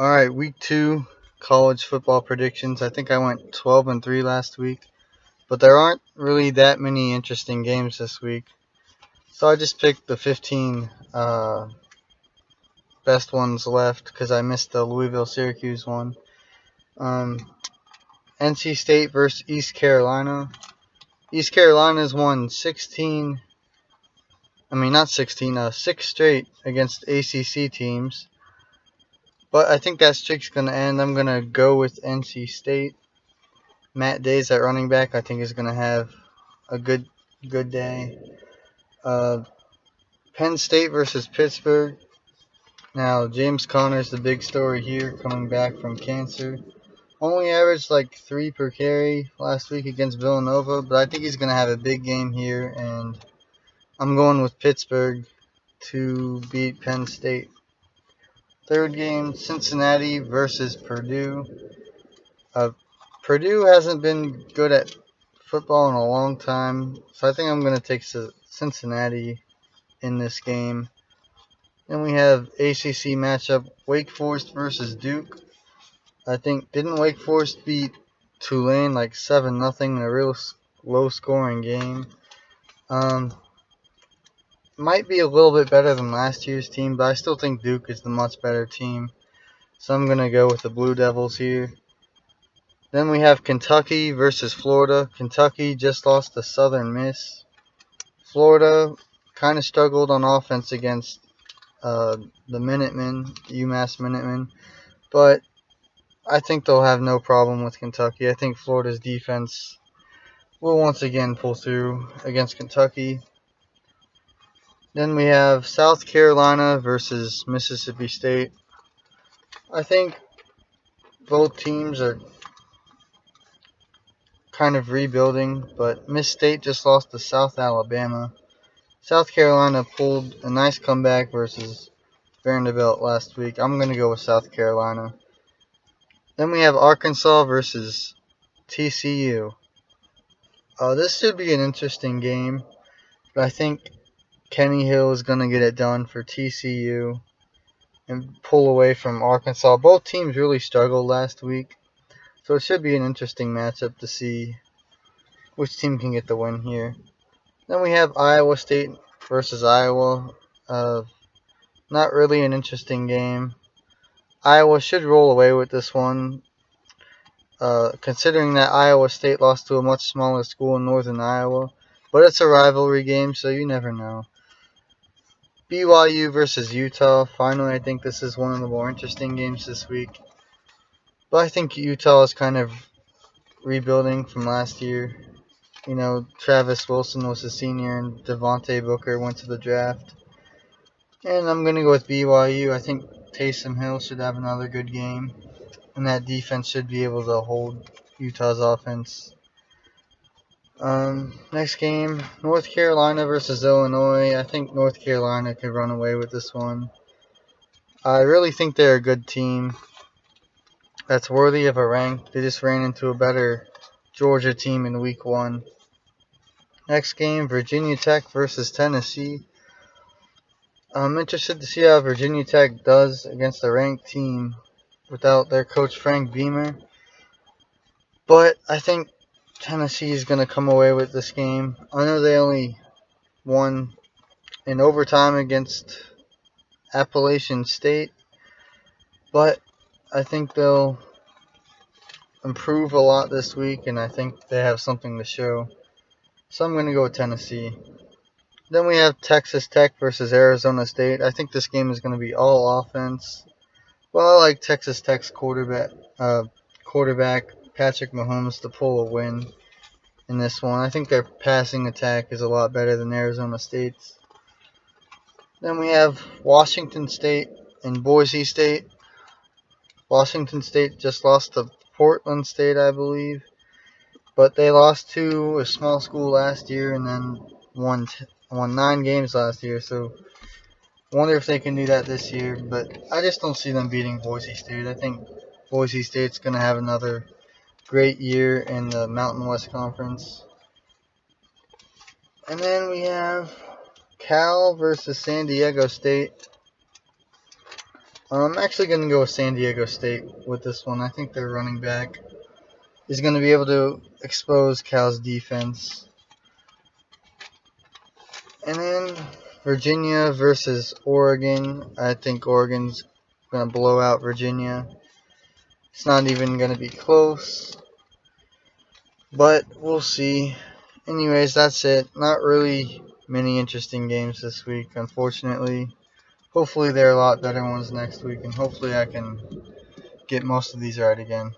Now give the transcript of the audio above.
Alright, week 2 college football predictions. I think I went 12-3 last week, but there aren't really that many interesting games this week. So I just picked the 15 best ones left because I missed the Louisville Syracuse one. Um, NC State versus East Carolina. East Carolina's won 16, not 16, 6 straight against ACC teams. But I think that streak's going to end. I'm going to go with NC State. Matt Days at running back, I think, is going to have a good day. Penn State versus Pittsburgh. Now, James Conner's the big story here, coming back from cancer. Only averaged like 3 per carry last week against Villanova, but I think he's going to have a big game here, and I'm going with Pittsburgh to beat Penn State. Third game, Cincinnati versus Purdue. Purdue hasn't been good at football in a long time, so I think I'm going to take Cincinnati in this game. Then we have ACC matchup, Wake Forest versus Duke. I think, didn't Wake Forest beat Tulane like 7-0 in a real low-scoring game? Might be a little bit better than last year's team, but I still think Duke is the much better team. So I'm going to go with the Blue Devils here. Then we have Kentucky versus Florida. Kentucky just lost to Southern Miss. Florida kind of struggled on offense against the Minutemen, UMass Minutemen. But I think they'll have no problem with Kentucky. I think Florida's defense will once again pull through against Kentucky. Then we have South Carolina versus Mississippi State. I think both teams are kind of rebuilding, but Miss State just lost to South Alabama. South Carolina pulled a nice comeback versus Vanderbilt last week. I'm going to go with South Carolina. Then we have Arkansas versus TCU. This should be an interesting game, but I think Kenny Hill is going to get it done for TCU and pull away from Arkansas. Both teams really struggled last week, so it should be an interesting matchup to see which team can get the win here. Then we have Iowa State versus Iowa. Not really an interesting game. Iowa should roll away with this one, considering that Iowa State lost to a much smaller school in northern Iowa. But it's a rivalry game, so you never know. BYU versus Utah. Finally, I think this is one of the more interesting games this week. But I think Utah is kind of rebuilding from last year. You know, Travis Wilson was a senior and Devontae Booker went to the draft. And I'm going to go with BYU. I think Taysom Hill should have another good game. And that defense should be able to hold Utah's offense. Next game, North Carolina versus Illinois. I think North Carolina could run away with this one. I really think they're a good team that's worthy of a rank. They just ran into a better Georgia team in week 1. Next game, Virginia Tech versus Tennessee. I'm interested to see how Virginia Tech does against a ranked team without their coach Frank Beamer. But I think Tennessee is going to come away with this game. I know they only won in overtime against Appalachian State, but I think they'll improve a lot this week, and I think they have something to show. So I'm going to go with Tennessee. Then we have Texas Tech versus Arizona State. I think this game is going to be all offense. Well, I like Texas Tech's quarterback Patrick Mahomes to pull a win in this one. I think their passing attack is a lot better than Arizona State's. Then we have Washington State and Boise State. Washington State just lost to Portland State, I believe. But they lost to a small school last year and then won 9 games last year. So I wonder if they can do that this year. But I just don't see them beating Boise State. I think Boise State's going to have another great year in the Mountain West Conference. And then we have Cal versus San Diego State. I'm actually going to go with San Diego State with this one. I think their running back is going to be able to expose Cal's defense. And then Virginia versus Oregon. I think Oregon's going to blow out Virginia. It's not even going to be close. But we'll see. Anyways, that's it. Not really many interesting games this week, unfortunately. Hopefully there are a lot better ones next week, and hopefully I can get most of these right again.